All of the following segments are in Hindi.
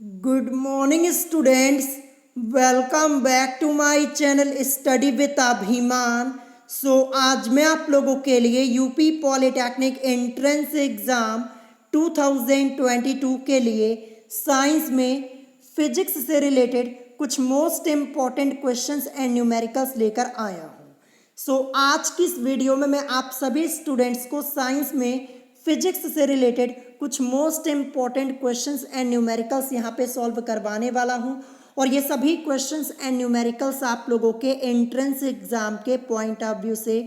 Good morning students, welcome back to my channel study with Abhiman. आज मैं आप लोगों के लिए यूपी पॉलिटेक्निक एंट्रेंस एग्ज़ाम 2022 के लिए साइंस में फिजिक्स से रिलेटेड कुछ most important questions and numericals लेकर आया हूँ। आज की इस वीडियो में मैं आप सभी स्टूडेंट्स को साइंस में फिजिक्स से रिलेटेड कुछ most important questions and numericals यहाँ पे सॉल्व करवाने वाला हूँ और ये सभी क्वेश्चंस एंड न्यूमेरिकल्स आप लोगों के एंट्रेंस एग्जाम के पॉइंट ऑफ व्यू से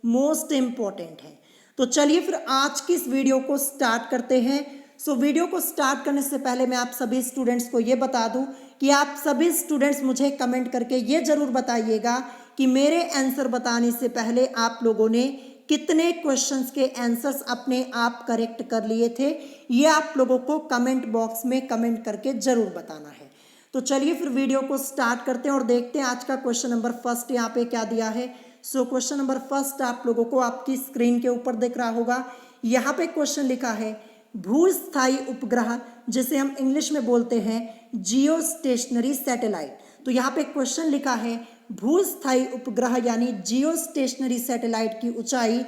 मोस्ट इम्पॉर्टेंट हैं। तो चलिए फिर आज की इस वीडियो को स्टार्ट करते हैं। वीडियो को स्टार्ट करने से पहले मैं आप सभी स्टूडेंट्स को ये बता दूं कि आप सभी स्टूडेंट्स मुझे कमेंट करके ये ज़रूर बताइएगा कि मेरे आंसर बताने से पहले आप लोगों ने कितने क्वेश्चंस के आंसर्स अपने आप करेक्ट कर लिए थे। ये आप लोगों को कमेंट बॉक्स में कमेंट करके ज़रूर बताना है। तो चलिए फिर वीडियो को स्टार्ट करते हैं और देखते हैं आज का क्वेश्चन नंबर फर्स्ट यहाँ पे क्या दिया है। क्वेश्चन नंबर फर्स्ट आप लोगों को आपकी स्क्रीन के ऊपर दिख रहा होगा। यहाँ पे क्वेश्चन लिखा है भूस्थायी उपग्रह, जिसे हम इंग्लिश में बोलते हैं जियो स्टेशनरी सैटेलाइट। तो यहाँ पे क्वेश्चन लिखा है भूस्थायी उपग्रह यानी जियो स्टेशनरी सैटेलाइट की ऊंचाई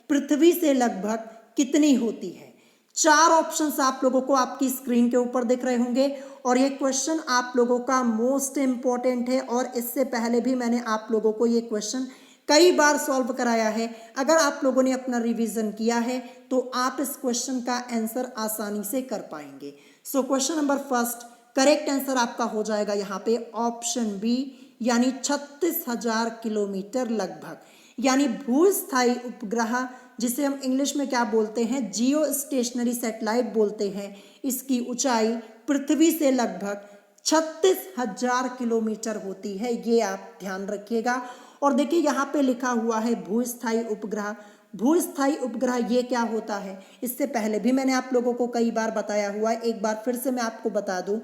पृथ्वी से लगभग कितनी होती है। चार ऑप्शंस आप लोगों को आपकी स्क्रीन के ऊपर दिख रहे होंगे और ये क्वेश्चन आप लोगों का मोस्ट इम्पॉर्टेंट है और इससे पहले भी मैंने आप लोगों को ये क्वेश्चन कई बार सॉल्व कराया है। अगर आप लोगों ने अपना रिवीजन किया है तो आप इस क्वेश्चन का आंसर आसानी से कर पाएंगे। Question number first correct answer आपका हो जाएगा यहाँ पे ऑप्शन बी, यानी 36,000 किलोमीटर लगभग। यानी भूस्थायी उपग्रह, जिसे हम इंग्लिश में क्या बोलते हैं जियो स्टेशनरी सैटेलाइट बोलते हैं, इसकी ऊंचाई पृथ्वी से लगभग 36,000 किलोमीटर होती है। ये आप ध्यान रखिएगा। और देखिए यहाँ पे लिखा हुआ है भूस्थायी उपग्रह। भूस्थायी उपग्रह ये क्या होता है, इससे पहले भी मैंने आप लोगों को कई बार बताया हुआ है। एक बार फिर से मैं आपको बता दूं,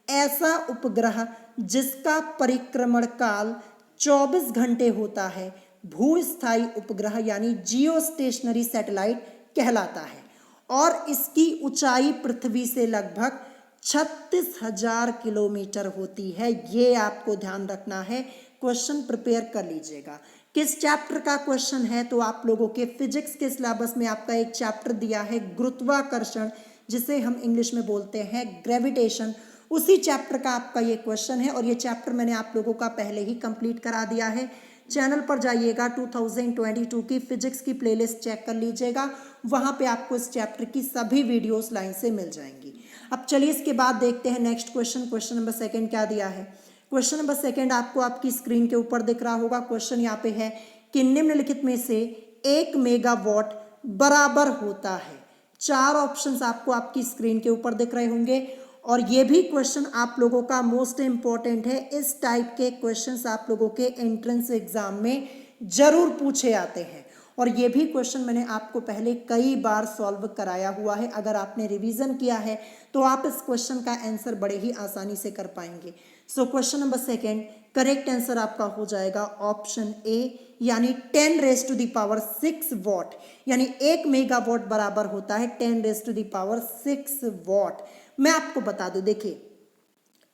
ऐसा उपग्रह जिसका परिक्रमण काल 24 घंटे होता है भूस्थायी उपग्रह यानी जियो स्टेशनरी सैटेलाइट कहलाता है और इसकी ऊंचाई पृथ्वी से लगभग 36,000 किलोमीटर होती है। ये आपको ध्यान रखना है। क्वेश्चन प्रिपेयर कर लीजिएगा। किस चैप्टर का क्वेश्चन है, तो आप लोगों के फिजिक्स के सिलेबस में आपका एक चैप्टर दिया है गुरुत्वाकर्षण, जिसे हम इंग्लिश में बोलते हैं ग्रेविटेशन। उसी चैप्टर का आपका ये क्वेश्चन है और ये चैप्टर मैंने आप लोगों का पहले ही कंप्लीट करा दिया है। चैनल पर जाइएगा, 2022 की फिजिक्स की प्लेलिस्ट चेक कर लीजिएगा, वहाँ पे आपको इस चैप्टर की सभी वीडियोस लाइन से मिल जाएंगी। अब चलिए इसके बाद देखते हैं next question. Question number second क्या दिया है। क्वेश्चन नंबर सेकंड आपको आपकी स्क्रीन के ऊपर दिख रहा होगा। क्वेश्चन यहाँ पे है कि निम्नलिखित में से 1 मेगावाट बराबर होता है। चार ऑप्शंस आपको आपकी स्क्रीन के ऊपर दिख रहे होंगे और ये भी क्वेश्चन आप लोगों का मोस्ट इम्पॉर्टेंट है। इस टाइप के क्वेश्चंस आप लोगों के एंट्रेंस एग्जाम में जरूर पूछे आते हैं और ये भी क्वेश्चन मैंने आपको पहले कई बार सॉल्व कराया हुआ है। अगर आपने रिवीजन किया है तो आप इस क्वेश्चन का आंसर बड़े ही आसानी से कर पाएंगे। Question number second correct answer आपका हो जाएगा ऑप्शन ए, यानी 10⁻6 वॉट। यानी 1 मेगावाट बराबर होता है 10⁻6 वॉट। मैं आपको बता दूं, देखिए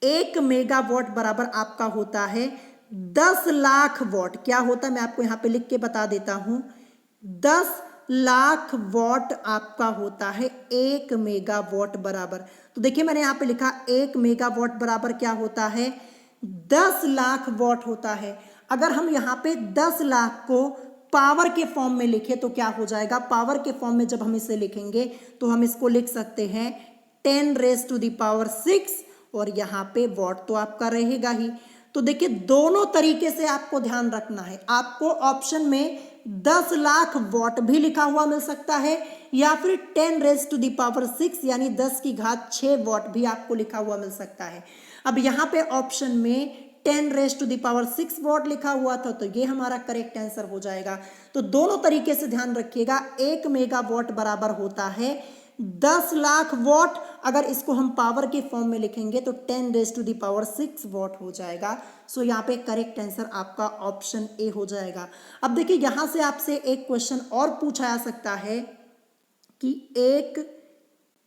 1 मेगावाट बराबर आपका होता है 10 लाख वॉट। क्या होता है मैं आपको यहाँ पे लिख के बता देता हूं। 10 लाख वॉट आपका होता है 1 मेगावाट बराबर। तो देखिए मैंने यहाँ पे लिखा 1 मेगावाट बराबर क्या होता है 10 लाख वॉट होता है। अगर हम यहाँ पे 10 लाख को पावर के फॉर्म में लिखे तो क्या हो जाएगा। पावर के फॉर्म में जब हम इसे लिखेंगे तो हम इसको लिख सकते हैं 10⁻6 और यहाँ पे वॉट तो आपका रहेगा ही। तो देखिए दोनों तरीके से आपको ध्यान रखना है। आपको ऑप्शन में 10 लाख वॉट भी लिखा हुआ मिल सकता है या फिर 10⁻6 यानी 10 की घात 6 वॉट भी आपको लिखा हुआ मिल सकता है। अब यहाँ पे ऑप्शन में 10⁻6 वॉट लिखा हुआ था तो ये हमारा करेक्ट आंसर हो जाएगा। तो दोनों तरीके से ध्यान रखिएगा। 1 मेगावाट बराबर होता है 10 लाख वॉट। अगर इसको हम पावर के फॉर्म में लिखेंगे तो 10⁻6 वॉट हो जाएगा। यहाँ पे करेक्ट आंसर आपका ऑप्शन ए हो जाएगा। अब देखिए यहाँ से आपसे एक क्वेश्चन और पूछा जा सकता है कि 1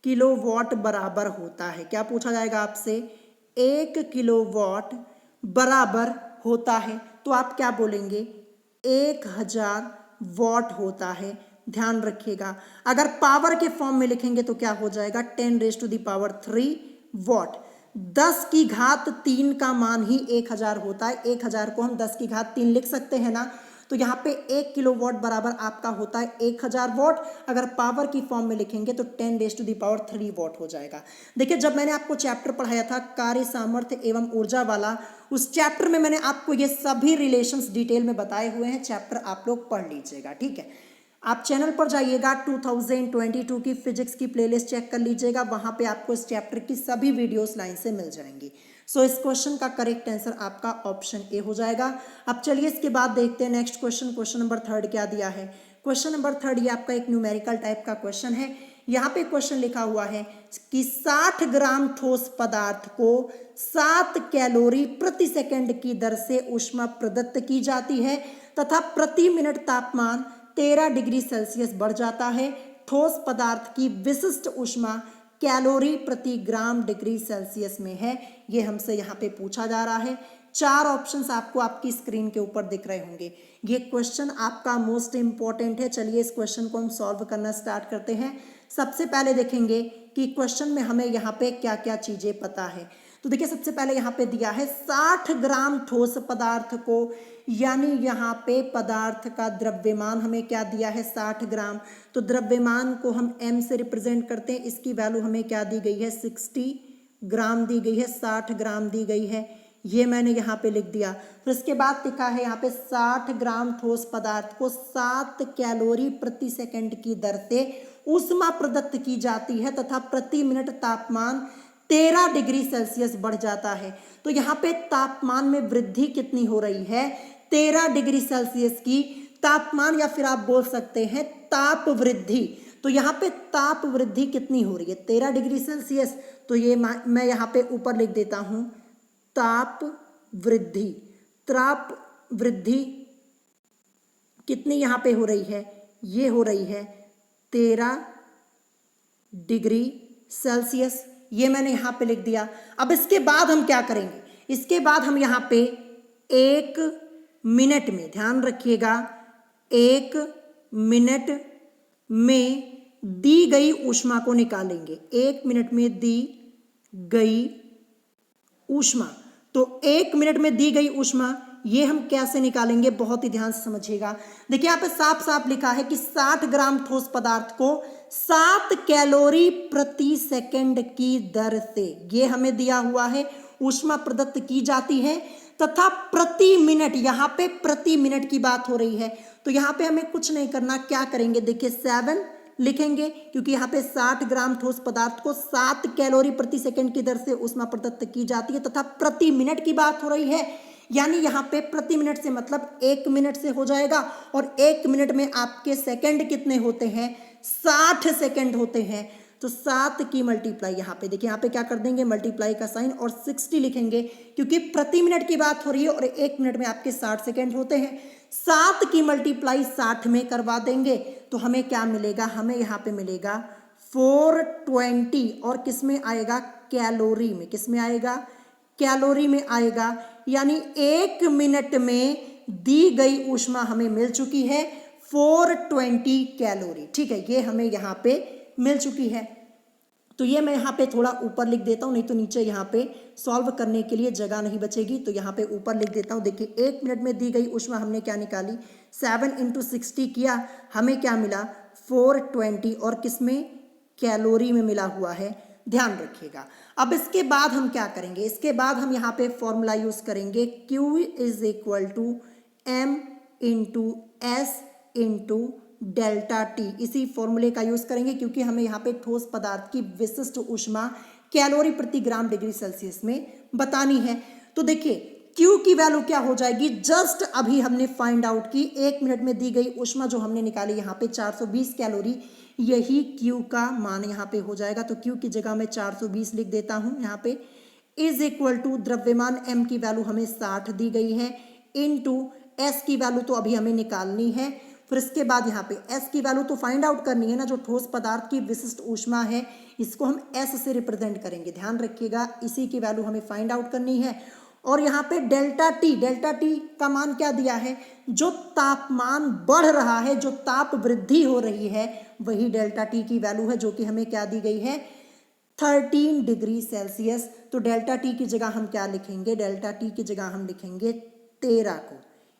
किलोवाट बराबर होता है। क्या पूछा जाएगा आपसे, 1 किलोवाट बराबर होता है, तो आप क्या बोलेंगे 1000 वॉट होता है। ध्यान रखिएगा, अगर पावर के फॉर्म में लिखेंगे तो क्या हो जाएगा 10⁻³ वॉट। 10 की घात 3 का मान ही 1000 होता है। 1000 को हम 10 की घात 3 लिख सकते हैं ना, तो यहाँ पे 1 किलोवाट बराबर आपका होता है 1000 वॉट। अगर पावर की फॉर्म में लिखेंगे तो 10⁻³ वॉट हो जाएगा। देखिए, जब मैंने आपको चैप्टर पढ़ाया था कार्य सामर्थ्य एवं ऊर्जा वाला, उस चैप्टर में मैंने आपको ये सभी रिलेशंस डिटेल में बताए हुए हैं। चैप्टर आप लोग पढ़ लीजिएगा, ठीक है। आप चैनल पर जाइएगा, 2022 की फिजिक्स की प्लेलिस्ट चेक कर लीजिएगा, वहां पे आपको इस चैप्टर की सभी वीडियोस लाइन से मिल जाएंगी। सो इस क्वेश्चन का करेक्ट आंसर आपका ऑप्शन ए हो जाएगा। अब चलिए इसके बाद देखते हैं नेक्स्ट क्वेश्चन। क्वेश्चन नंबर 3 क्या दिया है। क्वेश्चन नंबर 3 ये आपका एक न्यूमेरिकल टाइप का क्वेश्चन है। यहाँ पे क्वेश्चन लिखा हुआ है कि 60 ग्राम ठोस पदार्थ को 7 कैलोरी प्रति सेकंड की दर से ऊष्मा प्रदत्त की जाती है तथा प्रति मिनट तापमान 13 डिग्री सेल्सियस बढ़ जाता है। ठोस पदार्थ की विशिष्ट ऊष्मा कैलोरी प्रति ग्राम डिग्री सेल्सियस में है। ये हमसे यहाँ पे पूछा जा रहा है। 4 ऑप्शंस आपको आपकी स्क्रीन के ऊपर दिख रहे होंगे। ये क्वेश्चन आपका मोस्ट इंपॉर्टेंट है। चलिए इस क्वेश्चन को हम सॉल्व करना स्टार्ट करते हैं। सबसे पहले देखेंगे कि क्वेश्चन में हमें यहाँ पे क्या क्या चीजें पता है। तो देखिए, सबसे पहले यहाँ पे दिया है 60 ग्राम ठोस पदार्थ को, यानी यहाँ पे पदार्थ का द्रव्यमान हमें क्या दिया है 60 ग्राम। तो द्रव्यमान को हम m से रिप्रेजेंट करते हैं। इसकी वैल्यू हमें क्या दी गई है 60 ग्राम दी गई है, 60 ग्राम दी गई है। ये मैंने यहाँ पे लिख दिया। फिर इसके बाद लिखा है यहाँ पे 60 ग्राम ठोस पदार्थ को 7 कैलोरी प्रति सेकंड की दर से ऊष्मा प्रदत्त की जाती है तथा प्रति मिनट तापमान 13 डिग्री सेल्सियस बढ़ जाता है। तो यहाँ पे तापमान में वृद्धि कितनी हो रही है 13 डिग्री सेल्सियस की तापमान, या फिर आप बोल सकते हैं ताप वृद्धि। तो यहाँ पे ताप वृद्धि कितनी हो रही है 13 डिग्री सेल्सियस। तो ये मैं यहाँ पे ऊपर लिख देता हूं ताप वृद्धि। ताप वृद्धि कितनी यहाँ पे हो रही है, ये हो रही है 13 डिग्री सेल्सियस। ये मैंने यहाँ पे लिख दिया। अब इसके बाद हम क्या करेंगे, इसके बाद हम यहाँ पे 1 मिनट में, ध्यान रखिएगा, 1 मिनट में दी गई ऊष्मा को निकालेंगे। 1 मिनट में दी गई ऊष्मा, तो 1 मिनट में दी गई ऊष्मा ये हम कैसे निकालेंगे, बहुत ही ध्यान से समझिएगा। देखिए यहाँ पे साफ साफ लिखा है कि 60 ग्राम ठोस पदार्थ को 7 कैलोरी प्रति सेकंड की दर से, ये हमें दिया हुआ है, ऊष्मा प्रदत्त की जाती है तथा प्रति मिनट, यहाँ पे प्रति मिनट की बात हो रही है। तो यहाँ पे हमें कुछ नहीं करना, क्या करेंगे, देखिए 7 लिखेंगे क्योंकि यहाँ पे 60 ग्राम ठोस पदार्थ को 7 कैलोरी प्रति सेकंड की दर से ऊष्मा प्रदत्त की जाती है तथा प्रति मिनट की बात हो रही है, यानी यहाँ पे प्रति मिनट से मतलब 1 मिनट से हो जाएगा। और 1 मिनट में आपके सेकंड कितने होते हैं 60 सेकंड होते हैं। तो 7 की मल्टीप्लाई यहाँ पे देखिए, यहाँ पे क्या कर देंगे मल्टीप्लाई का साइन और 60 लिखेंगे क्योंकि प्रति मिनट की बात हो रही है और 1 मिनट में आपके 60 सेकंड होते हैं। 7 की मल्टीप्लाई 60 में करवा देंगे तो हमें क्या मिलेगा, हमें यहाँ पे मिलेगा 420 और किस में आएगा कैलोरी में, किस में आएगा कैलोरी में आएगा। यानी 1 मिनट में दी गई ऊष्मा हमें मिल चुकी है 420 कैलोरी। ठीक है, ये हमें यहाँ पे मिल चुकी है। तो ये मैं यहाँ पे थोड़ा ऊपर लिख देता हूँ, नहीं तो नीचे यहाँ पे सॉल्व करने के लिए जगह नहीं बचेगी। तो यहाँ पे ऊपर लिख देता हूँ। देखिए 1 मिनट में दी गई ऊष्मा हमने क्या निकाली, 7 × 60 किया, हमें क्या मिला 420 और किस में कैलोरी में मिला हुआ है, ध्यान रखिएगा। अब इसके बाद हम क्या करेंगे, इसके बाद हम यहाँ पे फॉर्मूला यूज करेंगे Q = m × s × delta T. इसी फॉर्मूले का यूज करेंगे क्योंकि हमें यहाँ पे ठोस पदार्थ की विशिष्ट ऊष्मा कैलोरी प्रति ग्राम डिग्री सेल्सियस में बतानी है। तो देखिए Q की वैल्यू क्या हो जाएगी, जस्ट अभी हमने फाइंड आउट की 1 मिनट में दी गई ऊष्मा जो हमने निकाली यहाँ पे 420 कैलोरी, यही Q का मान यहाँ पे हो जाएगा। तो Q की जगह मैं 420 लिख देता हूँ यहाँ पे, = द्रव्यमान M की वैल्यू हमें 60 दी गई है, इनटू S की वैल्यू तो अभी हमें निकालनी है फिर इसके बाद यहाँ पे S की वैल्यू तो फाइंड आउट करनी है ना, जो ठोस पदार्थ की विशिष्ट ऊष्मा है इसको हम S से रिप्रेजेंट करेंगे, ध्यान रखिएगा, इसी की वैल्यू हमें फाइंड आउट करनी है। और यहाँ पे डेल्टा टी का मान क्या दिया है, जो तापमान बढ़ रहा है, जो ताप वृद्धि हो रही है, वही डेल्टा टी की वैल्यू है, जो कि हमें क्या दी गई है 13 डिग्री सेल्सियस। तो डेल्टा टी की जगह हम क्या लिखेंगे, डेल्टा टी की जगह हम लिखेंगे 13 को,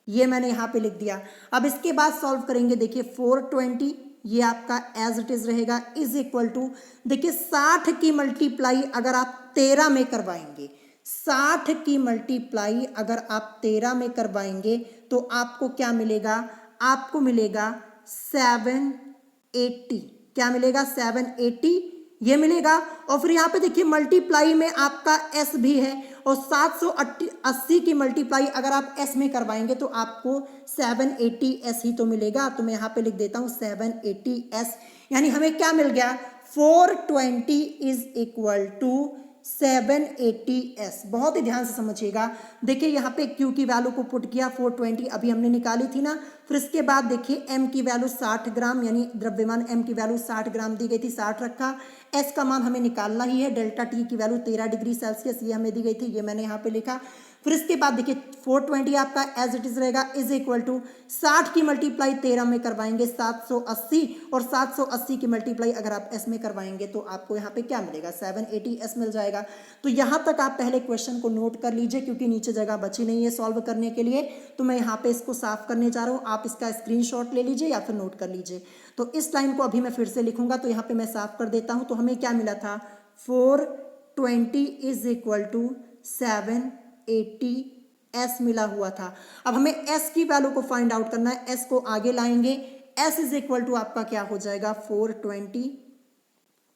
ये मैंने यहाँ पे लिख दिया। अब इसके बाद सॉल्व करेंगे, देखिए 420 ये आपका एज इट इज रहेगा, इज इक्वल टू, देखिए 60 की मल्टीप्लाई अगर आप 13 में करवाएंगे, 60 की मल्टीप्लाई अगर आप 13 में करवाएंगे तो आपको क्या मिलेगा, आपको मिलेगा 780, क्या मिलेगा 780 ये मिलेगा। और फिर यहाँ पे देखिए मल्टीप्लाई में आपका S भी है, और 780 की मल्टीप्लाई अगर आप S में करवाएंगे तो आपको 780S ही तो मिलेगा। तो मैं यहाँ पे लिख देता हूँ 780S, यानी हमें क्या मिल गया 420 इज इक्वल टू 780S। बहुत ही ध्यान से समझिएगा, देखिए यहाँ पे Q की वैल्यू को पुट किया 420 अभी हमने निकाली थी ना, फिर इसके बाद देखिए M की वैल्यू 60 ग्राम, यानी द्रव्यमान M की वैल्यू 60 ग्राम दी गई थी, 60 रखा। S का मान हमें निकालना ही है, डेल्टा T की वैल्यू 13 डिग्री सेल्सियस ये हमें दी गई थी, ये मैंने यहाँ पे लिखा। फिर इसके बाद देखिए 420 आपका एज इट इज रहेगा, इज इक्वल टू 60 की मल्टीप्लाई 13 में करवाएंगे 780, और 780 की मल्टीप्लाई अगर आप S में करवाएंगे तो आपको यहाँ पे क्या मिलेगा 780S मिल जाएगा। तो यहाँ तक आप पहले क्वेश्चन को नोट कर लीजिए, क्योंकि नीचे जगह बची नहीं है सॉल्व करने के लिए, तो मैं यहाँ पे इसको साफ करने जा रहा हूँ, आप इसका स्क्रीनशॉट ले लीजिए या फिर नोट कर लीजिए। तो इस लाइन को अभी मैं फिर से लिखूंगा, तो यहाँ पे मैं साफ कर देता हूँ। तो हमें क्या मिला था 420 इज इक्वल टू 780S मिला हुआ था। अब हमें S की वैल्यू को फाइंड आउट करना है, S को आगे लाएंगे, S इज इक्वल टू आपका क्या हो जाएगा 420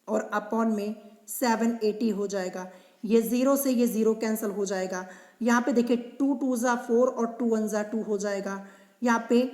और अपॉन में 780 हो जाएगा, ये 0 से ये 0 कैंसिल हो जाएगा। यहाँ पे देखिए 2 2 ज़ा 4 और 2 1 ज़ा 2 हो जाएगा, यहाँ पे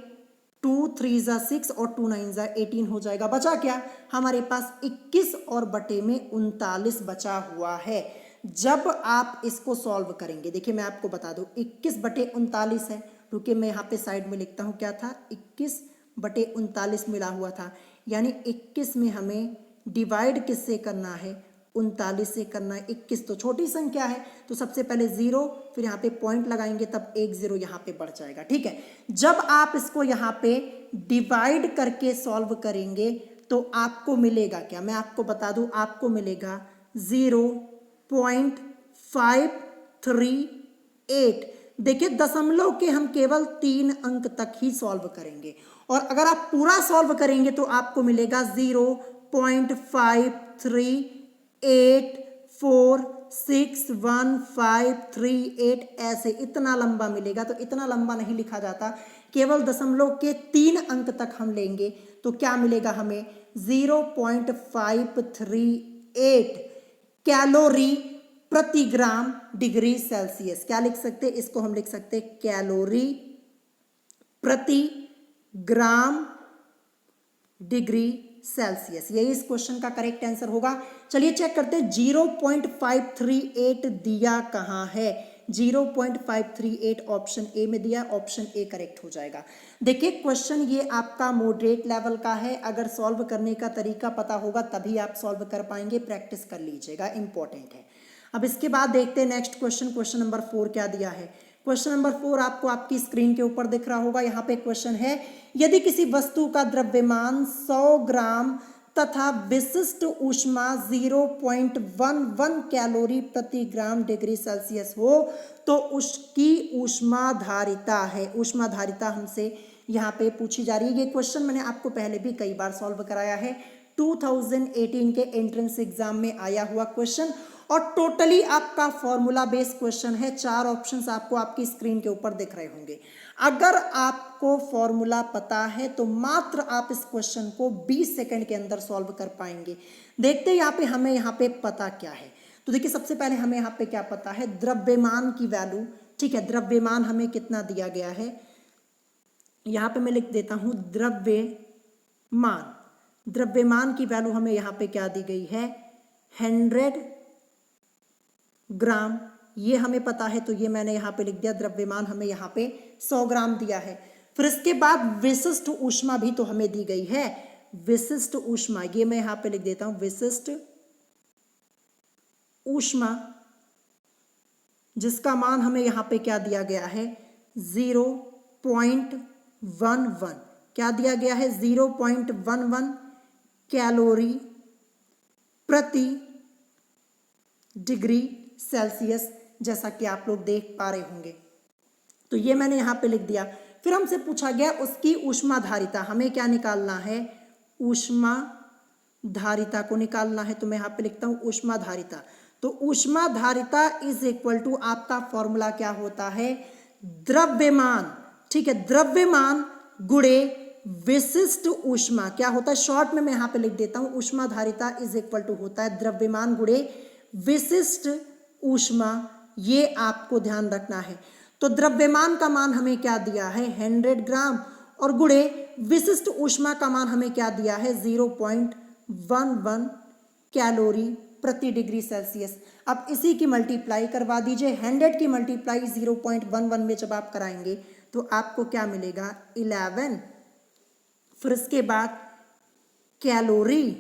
2 3 ज़ा 6 और 2 9 ज़ा 18 हो जाएगा। बचा क्या हमारे पास 21 और बटे में 39 बचा हुआ है। जब आप इसको सॉल्व करेंगे, देखिए मैं आपको बता दूं 21 बटे 39 है, रुकिए मैं यहाँ पे साइड में लिखता हूँ, क्या था 21 बटे 39 मिला हुआ था, यानी 21 में हमें डिवाइड किससे करना है 39 से करना है। 21 तो छोटी संख्या है, तो सबसे पहले 0, फिर यहाँ पे पॉइंट लगाएंगे, तब 1 0 यहाँ पे बढ़ जाएगा, ठीक है। जब आप इसको यहाँ पे डिवाइड करके सॉल्व करेंगे तो आपको मिलेगा क्या, मैं आपको बता दूं, आपको मिलेगा 0.538। देखिए दशमलव के हम केवल 3 अंक तक ही सॉल्व करेंगे, और अगर आप पूरा सॉल्व करेंगे तो आपको मिलेगा 0.538461538, ऐसे इतना लंबा मिलेगा। तो इतना लंबा नहीं लिखा जाता, केवल दशमलव के 3 अंक तक हम लेंगे तो क्या मिलेगा हमें 0.538 कैलोरी प्रति ग्राम डिग्री सेल्सियस। क्या लिख सकते हैं इसको, हम लिख सकते हैं कैलोरी प्रति ग्राम डिग्री सेल्सियस, यही इस क्वेश्चन का करेक्ट आंसर होगा। चलिए चेक करते हैं 0.538 दिया कहां है, 0.538 ऑप्शन ए में दिया, ऑप्शन ए करेक्ट हो जाएगा। देखिए क्वेश्चन ये आपका मॉडरेट लेवल का है, अगर सॉल्व करने का तरीका पता होगा तभी आप सॉल्व कर पाएंगे, प्रैक्टिस कर लीजिएगा, इंपॉर्टेंट है। अब इसके बाद देखते हैं नेक्स्ट क्वेश्चन, क्वेश्चन नंबर 4 क्या दिया है। क्वेश्चन नंबर 4 आपको आपकी स्क्रीन के ऊपर दिख रहा होगा, यहाँ पे क्वेश्चन है, यदि किसी वस्तु का द्रव्यमान 100 ग्राम तथा विशिष्ट ऊष्मा 0.11 कैलोरी प्रति ग्राम डिग्री सेल्सियस हो तो उसकी ऊष्माधारिता है, ऊष्माधारिता हमसे यहाँ पे पूछी जा रही है। ये क्वेश्चन मैंने आपको पहले भी कई बार सॉल्व कराया है, 2018 के एंट्रेंस एग्जाम में आया हुआ क्वेश्चन, और टोटली आपका फॉर्मूला बेस्ड क्वेश्चन है। 4 ऑप्शंस आपको आपकी स्क्रीन के ऊपर दिख रहे होंगे। अगर आपको फॉर्मूला पता है तो मात्र आप इस क्वेश्चन को 20 सेकंड के अंदर सॉल्व कर पाएंगे। देखते हैं यहाँ पे हमें यहाँ पे पता क्या है। तो देखिए सबसे पहले हमें यहाँ पे क्या पता है, द्रव्यमान की वैल्यू, ठीक है, द्रव्यमान हमें कितना दिया गया है, यहाँ पे मैं लिख देता हूँ द्रव्यमान, द्रव्यमान की वैल्यू हमें यहाँ पे क्या दी गई है 100 ग्राम, ये हमें पता है, तो ये मैंने यहाँ पे लिख दिया। द्रव्यमान हमें यहाँ पे 100 ग्राम दिया है। फिर इसके बाद विशिष्ट ऊष्मा भी तो हमें दी गई है। विशिष्ट ऊष्मा, ये मैं यहां पे लिख देता हूं, विशिष्ट ऊष्मा, जिसका मान हमें यहां पे क्या दिया गया है, 0.11। क्या दिया गया है, 0.11 कैलोरी प्रति डिग्री सेल्सियस, जैसा कि आप लोग देख पा रहे होंगे। तो ये मैंने यहां पे लिख दिया। फिर हमसे पूछा गया उसकी ऊष्माधारिता, हमें क्या निकालना है, ऊष्माधारिता को निकालना है। तो मैं यहां पे लिखता हूं ऊष्माधारिता। तो ऊष्माधारिता इज इक्वल टू, आपका फॉर्मूला क्या होता है, द्रव्यमान, ठीक है, द्रव्यमान गुणे विशिष्ट ऊष्मा। क्या होता है, शॉर्ट में मैं यहां पे लिख देता हूं, ऊष्माधारिता इज इक्वल टू होता है द्रव्यमान गुणे विशिष्ट ऊष्मा। ये आपको ध्यान रखना है। तो द्रव्यमान का मान हमें क्या दिया है, 100 ग्राम, और गुणे विशिष्ट ऊष्मा का मान हमें क्या दिया है, 0.11 कैलोरी प्रति डिग्री सेल्सियस। अब इसी की मल्टीप्लाई करवा दीजिए। 100 की मल्टीप्लाई 0.11 में जब आप कराएंगे तो आपको क्या मिलेगा, 11। फिर इसके बाद कैलोरी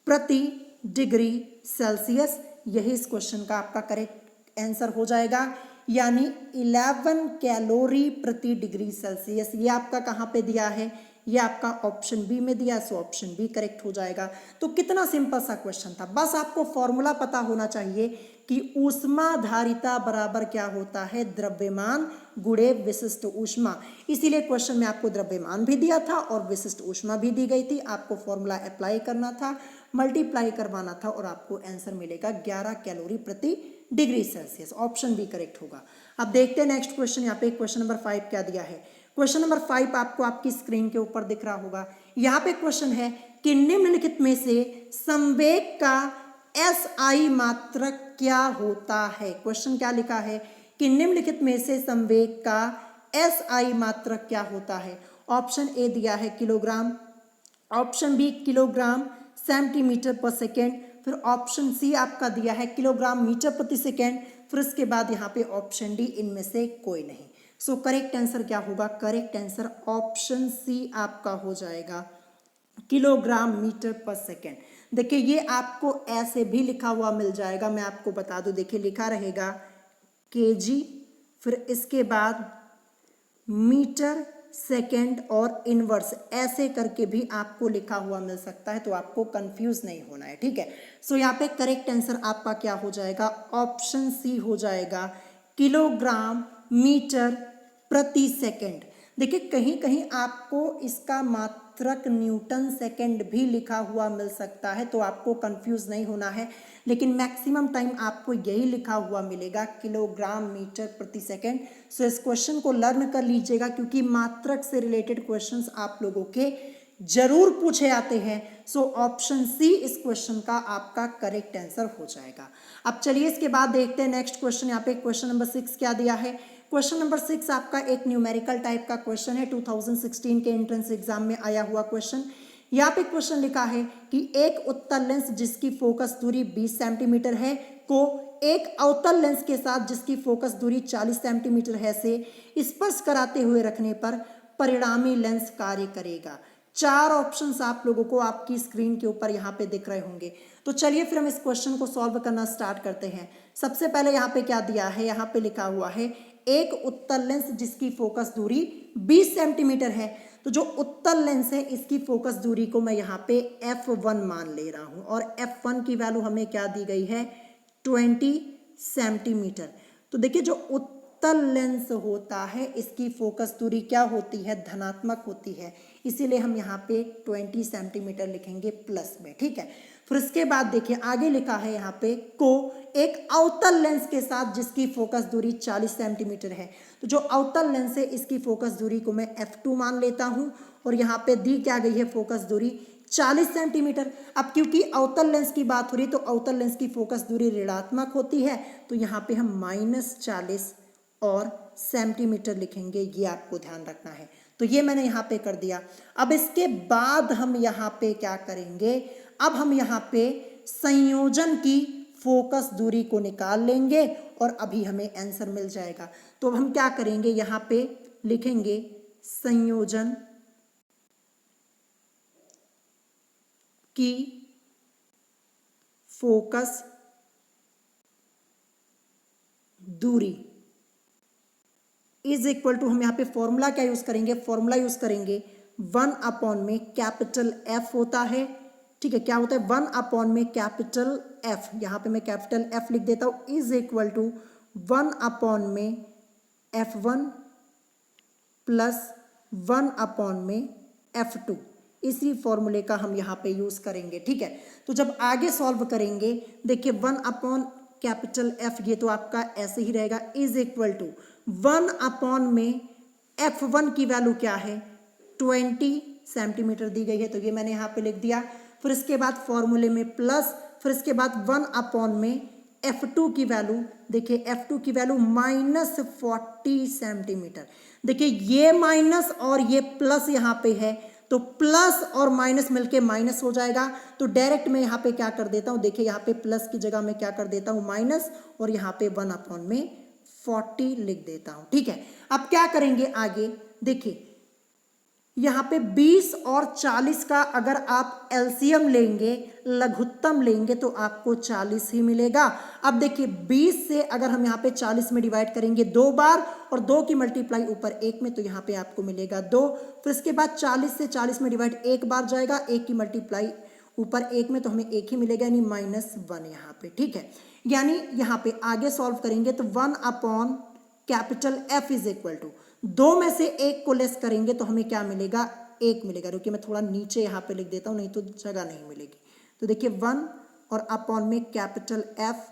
प्रति डिग्री सेल्सियस, यही इस क्वेश्चन का आपका करेक्ट आंसर हो जाएगा, यानी 11 कैलोरी प्रति डिग्री सेल्सियस। ये आपका कहाँ पे दिया है, ये आपका ऑप्शन बी में दिया, सो ऑप्शन बी करेक्ट हो जाएगा। तो कितना सिंपल सा क्वेश्चन था, बस आपको फॉर्मूला पता होना चाहिए कि ऊष्माधारिता बराबर क्या होता है, द्रव्यमान गुणे विशिष्ट ऊष्मा। इसीलिए क्वेश्चन में आपको द्रव्यमान भी दिया था और विशिष्ट ऊष्मा भी दी गई थी। आपको फॉर्मूला अप्लाई करना था, मल्टीप्लाई करवाना था, और आपको आंसर मिलेगा 11 कैलोरी प्रति degree Celsius. Option B correct होगा। अब देखते हैं नेक्स्ट क्वेश्चन। यहाँ पे क्वेश्चन नंबर 5 क्या दिया है। क्वेश्चन नंबर 5 आपको आपकी स्क्रीन के ऊपर दिख रहा होगा। यहाँ पे क्वेश्चन है कि निम्नलिखित में से संवेग का SI मात्रक क्या होता है। क्वेश्चन क्या लिखा है कि निम्नलिखित में से संवेग का SI मात्रक क्या होता है। ऑप्शन ए दिया है kilogram, option B kilogram centimetre पर सेकेंड, फिर ऑप्शन सी आपका दिया है किलोग्राम मीटर प्रति सेकेंड, फिर इसके बाद यहाँ पे ऑप्शन डी, इनमें से कोई नहीं। सो करेक्ट आंसर क्या होगा, करेक्ट आंसर ऑप्शन सी आपका हो जाएगा, किलोग्राम मीटर पर सेकेंड। देखिए ये आपको ऐसे भी लिखा हुआ मिल जाएगा, मैं आपको बता दूं, देखिए लिखा रहेगा केजी, फिर इसके बाद मीटर सेकेंड और इनवर्स, ऐसे करके भी आपको लिखा हुआ मिल सकता है, तो आपको कंफ्यूज नहीं होना है, ठीक है। सो यहाँ पे करेक्ट आंसर आपका क्या हो जाएगा, ऑप्शन सी हो जाएगा, किलोग्राम मीटर प्रति सेकेंड। देखिए कहीं कहीं आपको इसका मात्रक न्यूटन सेकेंड भी लिखा हुआ मिल सकता है, तो आपको कंफ्यूज नहीं होना है, लेकिन मैक्सिमम टाइम आपको यही लिखा हुआ मिलेगा, किलोग्राम मीटर प्रति सेकेंड। सो इस क्वेश्चन को लर्न कर लीजिएगा, क्योंकि मात्रक से रिलेटेड क्वेश्चंस आप लोगों के जरूर पूछे आते हैं। सो ऑप्शन सी इस क्वेश्चन का आपका करेक्ट आंसर हो जाएगा। अब चलिए इसके बाद देखते हैं नेक्स्ट क्वेश्चन। यहाँ पे क्वेश्चन नंबर 6 क्या दिया है। क्वेश्चन नंबर 6 आपका एक न्यूमेरिकल टाइप का क्वेश्चन है, 2016 के एंट्रेंस एग्जाम में आया हुआ क्वेश्चन। यहाँ पे क्वेश्चन लिखा है कि एक उत्तल लेंस जिसकी फोकस दूरी 20 सेंटीमीटर है को एक अवतल लेंस के साथ जिसकी फोकस दूरी 40 सेंटीमीटर है से स्पर्श कराते हुए रखने पर परिणामी लेंस कार्य करेगा। 4 ऑप्शंस आप लोगों को आपकी स्क्रीन के ऊपर यहाँ पे दिख रहे होंगे। तो चलिए फिर हम इस क्वेश्चन को सॉल्व करना स्टार्ट करते हैं। सबसे पहले यहाँ पे क्या दिया है, यहाँ पे लिखा हुआ है एक उत्तल लेंस जिसकी फोकस दूरी 20 सेंटीमीटर है। तो जो उत्तल लेंस है इसकी फोकस दूरी को मैं यहाँ पे f1 मान ले रहा हूँ, और f1 की वैल्यू हमें क्या दी गई है, 20 सेंटीमीटर। तो देखिए जो उत्तल लेंस होता है इसकी फोकस दूरी क्या होती है, धनात्मक होती है, इसीलिए हम यहाँ पे 20 सेंटीमीटर लिखेंगे प्लस में, ठीक है। फिर इसके बाद देखिए आगे लिखा है यहाँ पे को एक अवतल लेंस के साथ जिसकी फोकस दूरी 40 सेंटीमीटर है। तो जो अवतल लेंस है इसकी फोकस दूरी को मैं f2 मान लेता हूँ, और यहाँ पे दी क्या गई है फोकस दूरी 40 सेंटीमीटर। अब क्योंकि अवतल लेंस की बात हो रही तो अवतल लेंस की फोकस दूरी ऋणात्मक होती है, तो यहाँ पे हम -40 और सेंटीमीटर लिखेंगे, ये आपको ध्यान रखना है। तो ये मैंने यहाँ पे कर दिया। अब इसके बाद हम यहाँ पे क्या करेंगे, अब हम यहाँ पे संयोजन की फोकस दूरी को निकाल लेंगे और अभी हमें आंसर मिल जाएगा। तो अब हम क्या करेंगे, यहाँ पे लिखेंगे संयोजन की फोकस दूरी इज इक्वल टू, हम यहाँ पे फॉर्मूला क्या यूज करेंगे, फॉर्मूला यूज करेंगे 1 अपॉन में कैपिटल एफ होता है, ठीक है, क्या होता है 1 अपॉन में कैपिटल एफ, यहाँ पे मैं कैपिटल एफ लिख देता हूँ, इज इक्वल टू 1 अपॉन में F1 प्लस 1 अपॉन में F2। इसी फॉर्मूले का हम यहाँ पे यूज करेंगे, ठीक है। तो जब आगे सॉल्व करेंगे, देखिए 1 अपॉन कैपिटल एफ, ये तो आपका ऐसे ही रहेगा, इज इक्वल टू 1 अपॉन में F1 की वैल्यू क्या है 20 सेंटीमीटर दी गई है, तो ये मैंने यहाँ पे लिख दिया। फिर इसके बाद फॉर्मूले में प्लस, फिर इसके बाद 1 अपॉन में F2 की वैल्यू, देखिए F2 की वैल्यू -40 सेंटीमीटर। देखिए ये माइनस और ये प्लस यहाँ पे है, तो प्लस और माइनस मिलके माइनस हो जाएगा, तो डायरेक्ट मैं यहाँ पे क्या कर देता हूँ, देखिए यहाँ पे प्लस की जगह मैं क्या कर देता हूँ माइनस, और यहाँ पे 1 अपॉन में 40 लिख देता हूँ, ठीक है। अब क्या करेंगे आगे, देखिए यहाँ पे 20 और 40 का अगर आप एलसीएम लेंगे, लघुत्तम लेंगे, तो आपको 40 ही मिलेगा। अब देखिए 20 से अगर हम यहाँ पे 40 में डिवाइड करेंगे 2 बार, और 2 की मल्टीप्लाई ऊपर 1 में, तो यहाँ पे आपको मिलेगा 2। फिर इसके बाद 40 से 40 में डिवाइड 1 बार जाएगा, 1 की मल्टीप्लाई ऊपर 1 में, तो हमें 1 ही मिलेगा, यानी -1 यहाँ पे, ठीक है। यानी यहाँ पे आगे सॉल्व करेंगे तो 1 upon capital F is equal to 2 में से 1 को लेस करेंगे तो हमें क्या मिलेगा 1 मिलेगा। रुकिए मैं थोड़ा नीचे यहाँ पे लिख देता हूँ, नहीं तो जगह नहीं मिलेगी। तो देखिए 1 और अपॉन में capital F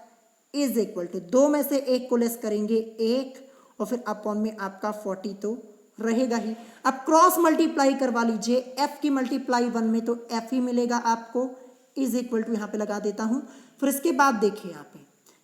is equal to 2 में से 1 को लेस करेंगे 1, और फिर अपॉन में आपका 40 तो रहेगा ही। अब क्रॉस मल्टीप्लाई करवा लीजिए, एफ की मल्टीप्लाई 1 में तो एफ ही मिलेगा आपको, इज इक्वल टू यहाँ पे लगा देता हूँ। फिर इसके बाद देखिए यहाँ पे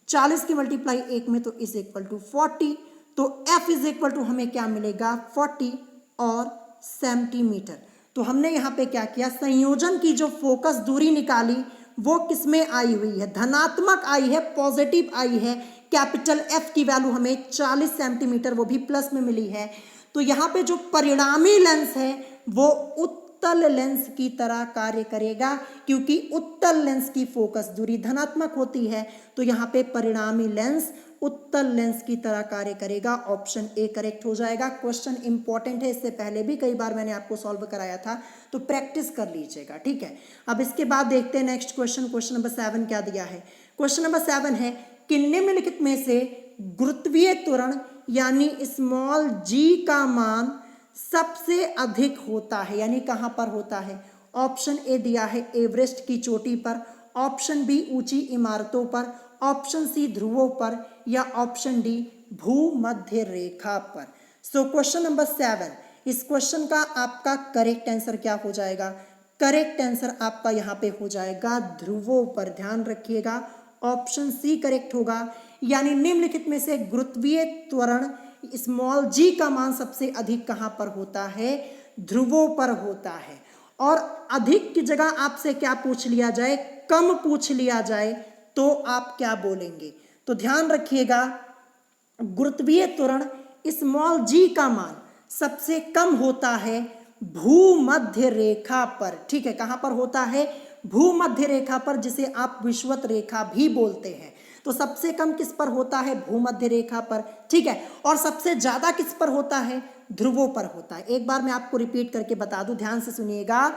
40 की मल्टीप्लाई 1 में, तो इज इक्वल टू 40, तो f इज इक्वल टू हमें क्या मिलेगा 40 और सेंटीमीटर। तो हमने यहाँ पे क्या किया, संयोजन की जो फोकस दूरी निकाली वो किसमें आई हुई है, धनात्मक आई है, पॉजिटिव आई है। कैपिटल F की वैल्यू हमें 40 सेंटीमीटर, वो भी प्लस में मिली है। तो यहाँ पे जो परिणामी लेंस है वो उत्तल लेंस की तरह कार्य करेगा, क्योंकि उत्तल लेंस की फोकस दूरी धनात्मक होती है। तो यहाँ पे परिणामी लेंस उत्तल लेंस की तरह कार्य करेगा। ऑप्शन ए करेक्ट हो जाएगा। क्वेश्चन इंपॉर्टेंट है, इससे पहले भी कई बार मैंने आपको सॉल्व कराया था, तो प्रैक्टिस कर लीजिएगा, ठीक है। अब इसके बाद देखते हैं नेक्स्ट क्वेश्चन। क्वेश्चन नंबर 7 क्या दिया है। क्वेश्चन नंबर 7 है कि निम्नलिखित में से गुरुत्वीय त्वरण यानी स्मॉल जी का मान सबसे अधिक होता है, यानी कहां पर होता है। ऑप्शन ए दिया है एवरेस्ट की चोटी पर, ऑप्शन बी ऊंची इमारतों पर, ऑप्शन सी ध्रुवों पर, या ऑप्शन डी भूमध्य रेखा पर। सो क्वेश्चन नंबर 7, इस क्वेश्चन का आपका करेक्ट आंसर क्या हो जाएगा। करेक्ट आंसर आपका यहाँ पे हो जाएगा ध्रुवों पर। ध्यान रखिएगा, ऑप्शन सी करेक्ट होगा। यानी निम्नलिखित में से गुरुत्वीय त्वरण स्मॉल जी का मान सबसे अधिक कहां पर होता है, ध्रुवों पर होता है। और अधिक की जगह आपसे क्या पूछ लिया जाए, कम पूछ लिया जाए, तो आप क्या बोलेंगे। तो ध्यान रखिएगा, गुरुत्वीय त्वरण स्मॉल जी का मान सबसे कम होता है भूमध्य रेखा पर, ठीक है। कहां पर होता है, भूमध्य रेखा पर, जिसे आप विषुवत रेखा भी बोलते हैं। तो सबसे कम किस पर होता है, भूमध्य रेखा पर, ठीक है। और सबसे ज्यादा किस पर होता है, ध्रुवों पर होता है। एक बार मैं आपको रिपीट करके बता दूं, ध्यान से सुनिएगा।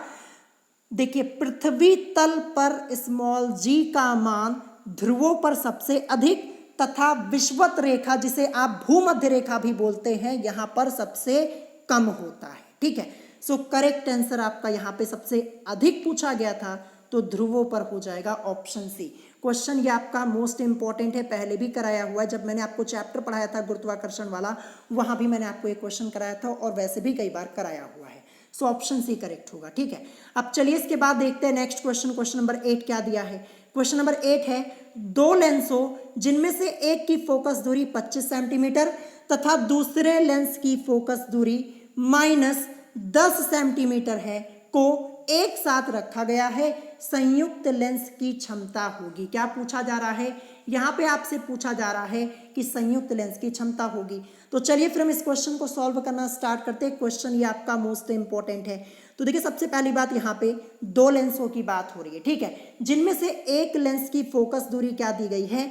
देखिए पृथ्वी तल पर स्मॉल जी का मान ध्रुवों पर सबसे अधिक, तथा विषुवत रेखा जिसे आप भूमध्य रेखा भी बोलते हैं, यहां पर सबसे कम होता है, ठीक है। सो करेक्ट आंसर आपका यहाँ पे सबसे अधिक पूछा गया था, तो ध्रुवों पर हो जाएगा ऑप्शन सी। क्वेश्चन ये आपका मोस्ट इंपॉर्टेंट है, पहले भी कराया हुआ है। जब मैंने आपको चैप्टर पढ़ाया था गुरुत्वाकर्षण वाला, वहां भी मैंने आपको एक क्वेश्चन कराया था, और वैसे भी कई बार कराया हुआ है। सो ऑप्शन सी करेक्ट होगा, ठीक है। अब चलिए इसके बाद देखते हैं नेक्स्ट क्वेश्चन। क्वेश्चन नंबर 8 क्या दिया है। क्वेश्चन नंबर 8 है, दो लेंस हो जिनमें से एक की फोकस दूरी 25 सेंटीमीटर तथा दूसरे लेंस की फोकस दूरी -10 सेंटीमीटर है, को एक साथ रखा गया है संयुक्त लेंस की क्षमता होगी। क्या पूछा जा रहा है? यहाँ पे आपसे पूछा जा रहा है कि संयुक्त लेंस की क्षमता होगी। तो चलिए फिर हम इस क्वेश्चन को सॉल्व करना स्टार्ट करते हैं। क्वेश्चन ये आपका मोस्ट इंपॉर्टेंट है। तो देखिए सबसे पहली बात, यहाँ पे दो लेंसों की बात हो रही है, ठीक है, जिनमें से एक लेंस की फोकस दूरी क्या दी गई है?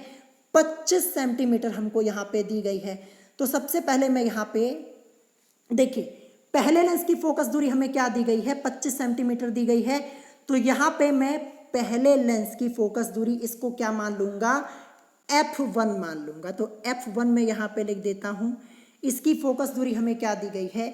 25 सेंटीमीटर हमको यहाँ पे दी गई है। तो सबसे पहले मैं यहाँ पे देखिए, पहले लेंस की फोकस दूरी हमें क्या दी गई है? 25 सेंटीमीटर दी गई है। तो यहाँ पे मैं पहले लेंस की फोकस दूरी इसको क्या मान लूंगा? f1 मान लूंगा। तो f1 में यहाँ पे लिख देता हूं। इसकी फोकस दूरी हमें क्या दी गई है?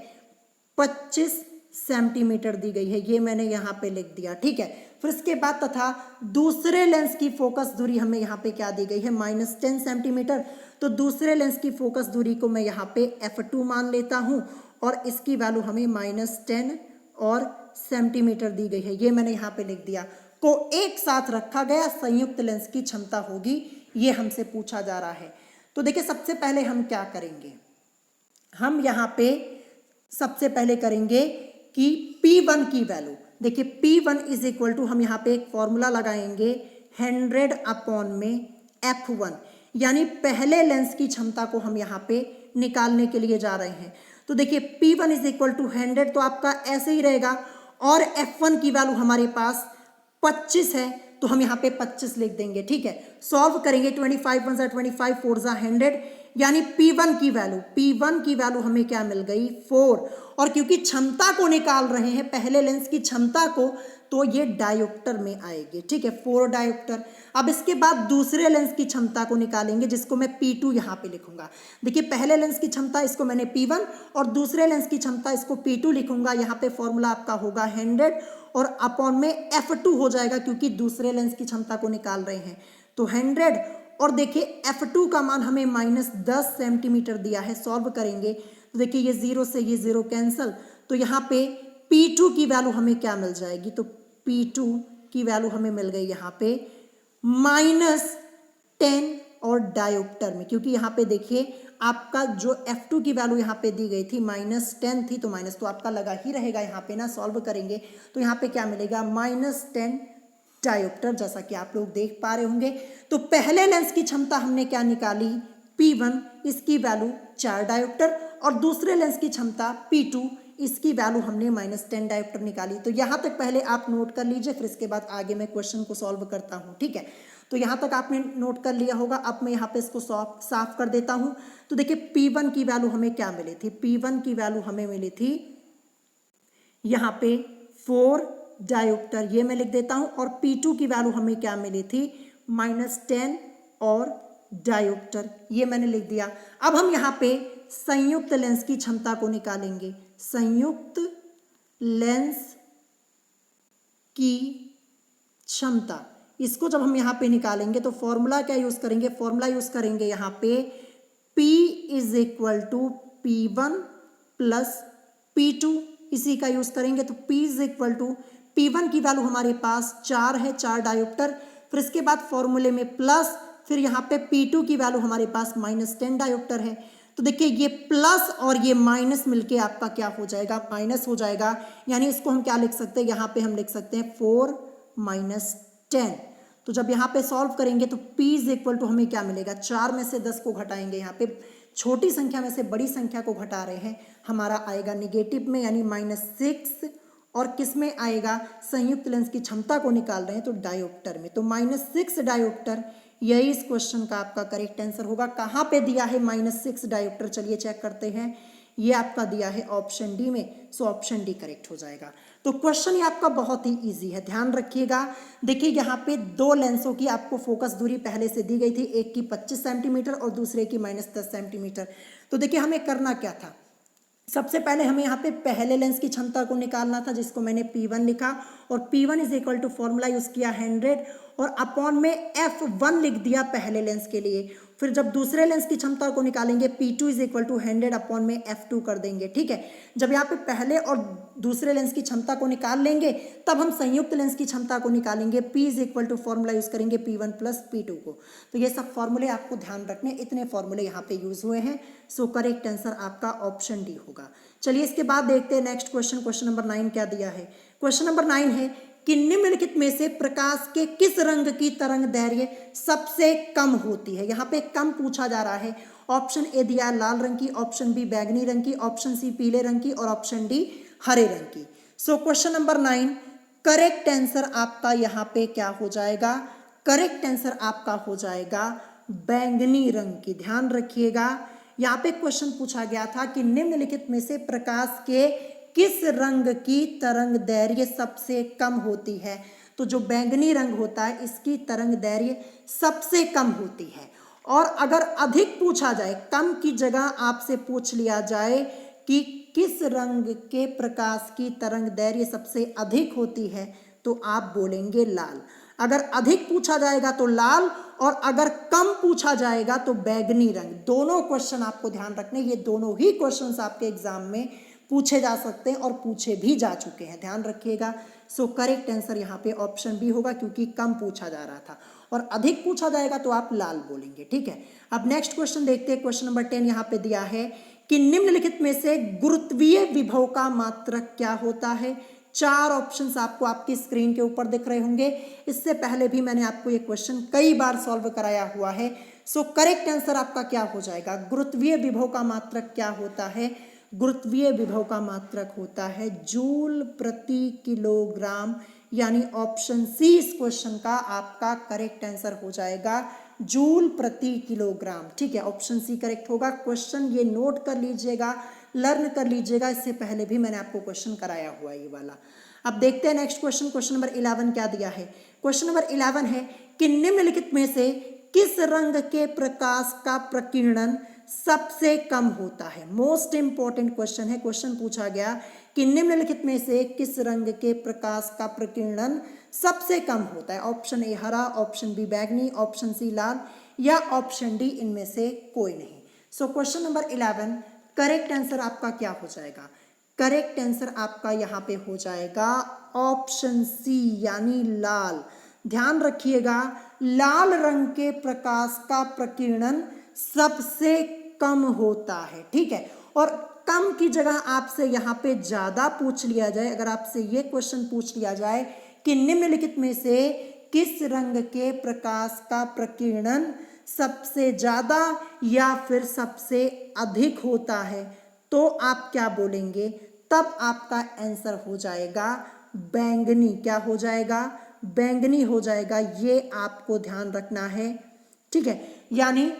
25 सेंटीमीटर दी गई है, ये मैंने यहाँ पे लिख दिया, ठीक है। फिर इसके बाद तथा दूसरे लेंस की फोकस दूरी हमें यहाँ पे क्या दी गई है? -10 सेंटीमीटर। तो दूसरे लेंस की फोकस दूरी को मैं यहाँ पे f2 मान लेता हूँ और इसकी वैल्यू हमें -10 और सेंटीमीटर दी गई है, ये मैंने यहाँ पे लिख दिया। को एक साथ रखा गया संयुक्त लेंस की क्षमता होगी, ये हमसे पूछा जा रहा है। तो देखिए सबसे पहले हम क्या करेंगे? हम यहाँ पे सबसे पहले करेंगे कि P1 की वैल्यू, देखिए P1 इज इक्वल टू, हम यहाँ पे एक फॉर्मूला लगाएंगे 100 अपॉन में f1, यानी पहले लेंस की क्षमता को हम यहाँ पे निकालने के लिए जा रहे हैं। तो देखिए P1 इज इक्वल टू 100, तो आपका ऐसे ही रहेगा, और f1 की वैल्यू हमारे पास 25 है, तो हम यहाँ पे 25 लिख देंगे, ठीक है। सॉल्व करेंगे, 25 1 25 4 100, यानी P1 की वैल्यू हमें क्या मिल गई? 4। और क्योंकि क्षमता को निकाल रहे हैं, पहले लेंस की क्षमता को, तो ये डायोप्टर में आएगी, ठीक है, 4 डायोप्टर। अब इसके बाद दूसरे लेंस की क्षमता को निकालेंगे, जिसको मैं P2 यहाँ पे लिखूंगा। देखिए पहले लेंस की क्षमता इसको मैंने P1 और दूसरे लेंस की क्षमता इसको P2 लिखूंगा। यहाँ पे फॉर्मूला आपका होगा 100 और अपॉन में f2 हो जाएगा, क्योंकि दूसरे लेंस की क्षमता को निकाल रहे हैं। तो 100, और देखिए f2 का मान हमें -10 सेंटीमीटर दिया है। सॉल्व करेंगे तो देखिए ये 0 से ये 0 कैंसल, तो यहाँ पे P2 की वैल्यू हमें क्या मिल जाएगी? तो P2 की वैल्यू हमें मिल गई यहाँ पे -10 और डायोप्टर में, क्योंकि यहाँ पे देखिए आपका जो f2 की वैल्यू यहाँ पे दी गई थी -10 थी, तो माइनस तो आपका लगा ही रहेगा यहाँ पे ना। सॉल्व करेंगे तो यहाँ पे क्या मिलेगा? -10 डायोप्टर, जैसा कि आप लोग देख पा रहे होंगे। तो पहले लेंस की क्षमता हमने क्या निकाली? P1, इसकी वैल्यू 4 डायोप्टर, और दूसरे लेंस की क्षमता P2, इसकी वैल्यू हमने -10 डायोप्टर निकाली। तो यहाँ तक पहले आप नोट कर लीजिए, फिर इसके बाद आगे मैं क्वेश्चन को सॉल्व करता हूँ, ठीक है। तो यहाँ तक आपने नोट कर लिया होगा। अब मैं यहाँ पे इसको साफ कर देता हूँ। तो देखिए P1 की वैल्यू हमें क्या मिली थी? P1 की वैल्यू हमें मिली थी यहाँ पे 4 डायोप्टर, ये मैं लिख देता हूँ, और P2 की वैल्यू हमें क्या मिली थी? -10 और डायोप्टर, ये मैंने लिख दिया। अब हम यहाँ पे संयुक्त लेंस की क्षमता को निकालेंगे। संयुक्त लेंस की क्षमता, इसको जब हम यहाँ पे निकालेंगे तो फॉर्मूला क्या यूज करेंगे? फॉर्मूला यूज करेंगे यहाँ पे P is equal to P1 plus P2, इसी का यूज करेंगे। तो P is equal to, P1 की वैल्यू हमारे पास 4 है, 4 डायोप्टर, फिर इसके बाद फॉर्मूले में प्लस, फिर यहाँ पे P2 की वैल्यू हमारे पास -10 डायोप्टर है। तो देखिए ये प्लस और ये माइनस मिलके आपका क्या हो जाएगा? माइनस हो जाएगा, यानी इसको हम क्या लिख सकते हैं? यहाँ पे हम लिख सकते हैं 4 - 10। तो जब यहाँ पे सॉल्व करेंगे तो P इज इक्वल टू हमें क्या मिलेगा? 4 में से 10 को घटाएंगे, यहाँ पे छोटी संख्या में से बड़ी संख्या को घटा रहे हैं, हमारा आएगा निगेटिव में, यानी -6, और किस में आएगा? संयुक्त लेंस की क्षमता को निकाल रहे हैं तो डायोप्टर में। तो -6 डायोप्टर, यही इस क्वेश्चन का आपका करेक्ट आंसर होगा। कहाँ पे दिया है -6 डायोप्टर? चलिए चेक करते हैं। ये आपका दिया है ऑप्शन डी में, सो ऑप्शन डी करेक्ट हो जाएगा। तो क्वेश्चन ये आपका बहुत ही इजी है, ध्यान रखिएगा। देखिए यहाँ पे दो लेंसों की आपको फोकस दूरी पहले से दी गई थी, एक की 25 सेंटीमीटर और दूसरे की -10 सेंटीमीटर। तो देखिए हमें करना क्या था? सबसे पहले हमें यहाँ पे पहले लेंस की क्षमता को निकालना था, जिसको मैंने P1 लिखा, और P1 is equal to formula use किया 100 और अपॉन में f1 लिख दिया पहले लेंस के लिए। फिर जब दूसरे लेंस की क्षमता को निकालेंगे P2 is equal to 100 upon में f2 कर देंगे, ठीक है। जब यहाँ पे पहले और दूसरे लेंस की क्षमता को निकाल लेंगे, तब हम संयुक्त लेंस की क्षमता को निकालेंगे। P is equal to formula use करेंगे P1 प्लस P2 को। तो ये सब फॉर्मूले आपको ध्यान रखने, इतने फॉर्मूले यहाँ पे यूज हुए हैं। सो करेक्ट आंसर आपका ऑप्शन डी होगा। चलिए इसके बाद देखते हैं नेक्स्ट क्वेश्चन, क्वेश्चन नंबर 9 क्या दिया है। क्वेश्चन नंबर 9 है कि निम्नलिखित में से प्रकाश के किस रंग की तरंग दैर्घ्य सबसे कम होती है। यहाँ पे कम पूछा जा रहा है। ऑप्शन ए दिया लाल रंग की, ऑप्शन बी बैंगनी रंग की, ऑप्शन सी पीले रंग की और ऑप्शन डी हरे रंग की। So question number 9 correct answer आपका यहाँ पे क्या हो जाएगा, करेक्ट आंसर आपका हो जाएगा बैंगनी रंग की। ध्यान रखिएगा, यहाँ पे क्वेश्चन पूछा गया था कि निम्नलिखित में से प्रकाश के किस रंग की तरंग दैर्घ्य सबसे कम होती है। तो जो बैंगनी रंग होता है इसकी तरंग दैर्घ्य सबसे कम होती है। और अगर अधिक पूछा जाए, कम की जगह आपसे पूछ लिया जाए कि किस रंग के प्रकाश की तरंग दैर्घ्य सबसे अधिक होती है, तो आप बोलेंगे लाल। अगर अधिक पूछा जाएगा तो लाल, और अगर कम पूछा जाएगा तो बैंगनी रंग। दोनों क्वेश्चन आपको ध्यान रखने, ये दोनों ही क्वेश्चंस आपके एग्जाम में पूछे जा सकते हैं और पूछे भी जा चुके हैं, ध्यान रखिएगा। सो करेक्ट आंसर यहाँ पे ऑप्शन बी होगा, क्योंकि कम पूछा जा रहा था। और अधिक पूछा जाएगा तो आप लाल बोलेंगे, ठीक है। अब नेक्स्ट क्वेश्चन देखते हैं। क्वेश्चन नंबर 10 यहाँ पे दिया है कि निम्नलिखित में से गुरुत्वीय विभव का मात्रक क्या होता है। 4 ऑप्शंस आपको आपकी स्क्रीन के ऊपर दिख रहे होंगे। इससे पहले भी मैंने आपको ये क्वेश्चन कई बार सॉल्व कराया हुआ है। सो करेक्ट आंसर आपका क्या हो जाएगा, गुरुत्वीय विभव का मात्रक क्या होता है। गुरुत्वीय विभव का मात्रक होता है जूल प्रति किलोग्राम, यानी ऑप्शन सी इस क्वेश्चन का आपका करेक्ट आंसर हो जाएगा, जूल प्रति किलोग्राम, ठीक है। ऑप्शन सी करेक्ट होगा। क्वेश्चन ये नोट कर लीजिएगा, लर्न कर लीजिएगा, इससे पहले भी मैंने आपको क्वेश्चन कराया हुआ है ये वाला। अब देखते हैं नेक्स्ट क्वेश्चन। क्वेश्चन नंबर 11 क्या दिया है। क्वेश्चन नंबर 11 है कि निम्नलिखित में से किस रंग के प्रकाश का प्रकीर्णन सबसे कम होता है। मोस्ट इंपॉर्टेंट क्वेश्चन है। क्वेश्चन पूछा गया कि निम्नलिखित में से किस रंग के प्रकाश का प्रकीर्णन सबसे कम होता है। ऑप्शन ए हरा, ऑप्शन बी बैंगनी, ऑप्शन सी लाल या ऑप्शन डी इनमें से कोई नहीं। So question number 11 correct answer आपका क्या हो जाएगा, करेक्ट आंसर आपका यहाँ पे हो जाएगा ऑप्शन सी यानी लाल। ध्यान रखिएगा, लाल रंग के प्रकाश का प्रकीर्णन सबसे कम होता है, ठीक है। और कम की जगह आपसे यहाँ पे ज्यादा पूछ लिया जाए, अगर आपसे ये क्वेश्चन पूछ लिया जाए कि निम्नलिखित में से किस रंग के प्रकाश का प्रकीर्णन सबसे ज्यादा या फिर सबसे अधिक होता है, तो आप क्या बोलेंगे, तब आपका आंसर हो जाएगा बैंगनी। क्या हो जाएगा, बैंगनी हो जाएगा। ये आपको ध्यान रखना है, ठीक है। यानी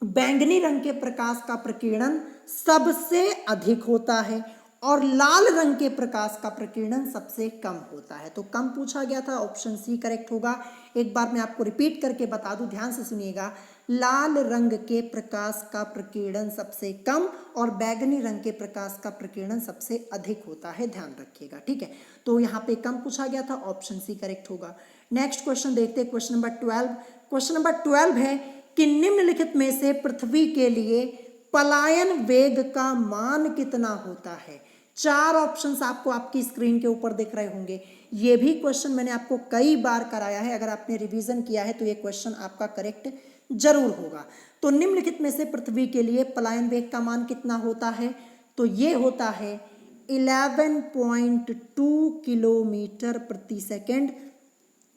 बैंगनी रंग के प्रकाश का प्रकीर्णन सबसे अधिक होता है और लाल रंग के प्रकाश का प्रकीर्णन सबसे कम होता है। तो कम पूछा गया था, ऑप्शन सी करेक्ट होगा। एक बार मैं आपको रिपीट करके बता दूं, ध्यान से सुनिएगा। लाल रंग के प्रकाश का प्रकीर्णन सबसे कम और बैंगनी रंग के प्रकाश का प्रकीर्णन सबसे अधिक होता है, ध्यान रखिएगा, ठीक है। तो यहाँ पे कम पूछा गया था, ऑप्शन सी करेक्ट होगा। नेक्स्ट क्वेश्चन देखते हैं, क्वेश्चन नंबर 12। क्वेश्चन नंबर 12 है कि निम्नलिखित में से पृथ्वी के लिए पलायन वेग का मान कितना होता है। 4 ऑप्शंस आपको आपकी स्क्रीन के ऊपर दिख रहे होंगे। ये भी क्वेश्चन मैंने आपको कई बार कराया है, अगर आपने रिवीजन किया है तो ये क्वेश्चन आपका करेक्ट जरूर होगा। तो निम्नलिखित में से पृथ्वी के लिए पलायन वेग का मान कितना होता है, तो ये होता है 11.2 किलोमीटर प्रति सेकेंड,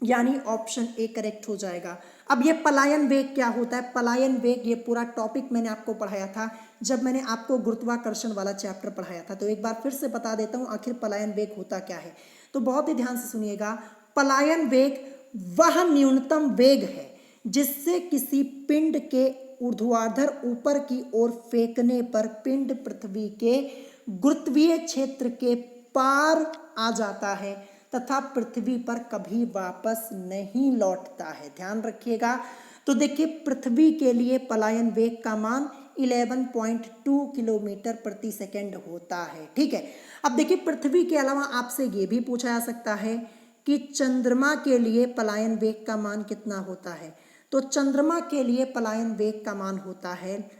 यानी ऑप्शन ए करेक्ट हो जाएगा। अब ये पलायन वेग क्या होता है, पलायन वेग ये पूरा टॉपिक मैंने आपको पढ़ाया था जब मैंने आपको गुरुत्वाकर्षण वाला चैप्टर पढ़ाया था। तो एक बार फिर से बता देता हूँ आखिर पलायन वेग होता क्या है। तो बहुत ही ध्यान से सुनिएगा, पलायन वेग वह न्यूनतम वेग है जिससे किसी पिंड के ऊर्ध्वाधर ऊपर की ओर फेंकने पर पिंड पृथ्वी के गुरुत्वीय क्षेत्र के पार आ जाता है तथा पृथ्वी पर कभी वापस नहीं लौटता है। ध्यान रखिएगा। तो देखिए, पृथ्वी के लिए पलायन वेग का मान 11.2 किलोमीटर प्रति सेकेंड होता है, ठीक है। अब देखिए, पृथ्वी के अलावा आपसे ये भी पूछा जा सकता है कि चंद्रमा के लिए पलायन वेग का मान कितना होता है। तो चंद्रमा के लिए पलायन वेग का मान होता है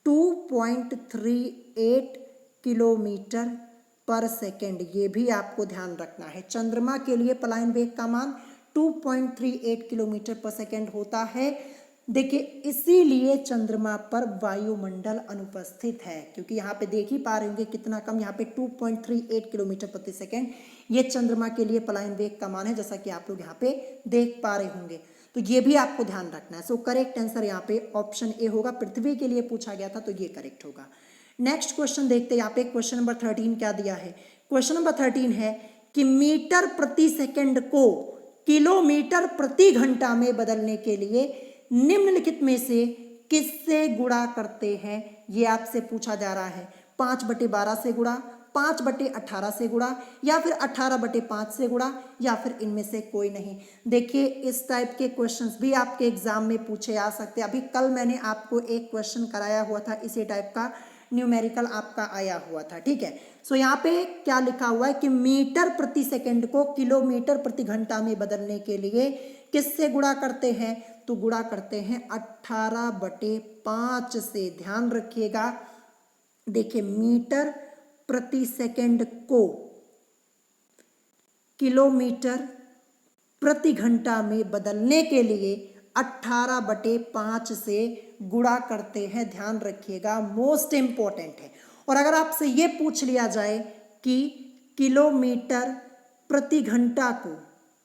2.38 किलोमीटर पर सेकेंड। ये भी आपको ध्यान रखना है, चंद्रमा के लिए पलायन वेग का मान 2.38 किलोमीटर पर सेकेंड होता है। देखिए, इसीलिए चंद्रमा पर वायुमंडल अनुपस्थित है, क्योंकि यहाँ पे देख ही पा रहे होंगे कितना कम, यहाँ पे 2.38 किलोमीटर प्रति सेकेंड। ये चंद्रमा के लिए पलायन वेग का मान है, जैसा कि आप लोग यहाँ पे देख पा रहे होंगे। तो ये भी आपको ध्यान रखना है। सो करेक्ट आंसर यहाँ पे ऑप्शन ए होगा। पृथ्वी के लिए पूछा गया था तो ये करेक्ट होगा। नेक्स्ट क्वेश्चन देखते हैं यहाँ पे क्वेश्चन नंबर 13 क्या दिया है। क्वेश्चन नंबर 13 है कि मीटर प्रति सेकंड को किलोमीटर प्रति घंटा में बदलने के लिए निम्नलिखित में से किससे गुणा करते हैं, ये आपसे पूछा जा रहा है। 5/12 से गुणा, 5/18 से गुणा, या फिर 18/5 से गुणा, या फिर इनमें से कोई नहीं। देखिए इस टाइप के क्वेश्चंस भी आपके एग्जाम में पूछे आ सकते हैं। अभी कल मैंने आपको एक क्वेश्चन कराया हुआ था, इसी टाइप का न्यूमेरिकल आपका आया हुआ था, ठीक है। सो यहाँ पे क्या लिखा हुआ है कि मीटर प्रति सेकंड को किलोमीटर प्रति घंटा में बदलने के लिए किससे गुणा करते हैं, तो गुणा करते हैं 18/5 से। ध्यान रखिएगा, देखिए मीटर प्रति सेकंड को किलोमीटर प्रति घंटा में बदलने के लिए 18/5 से गुणा करते हैं। ध्यान रखिएगा, मोस्ट इंपॉर्टेंट है। और अगर आपसे ये पूछ लिया जाए कि किलोमीटर प्रति घंटा को,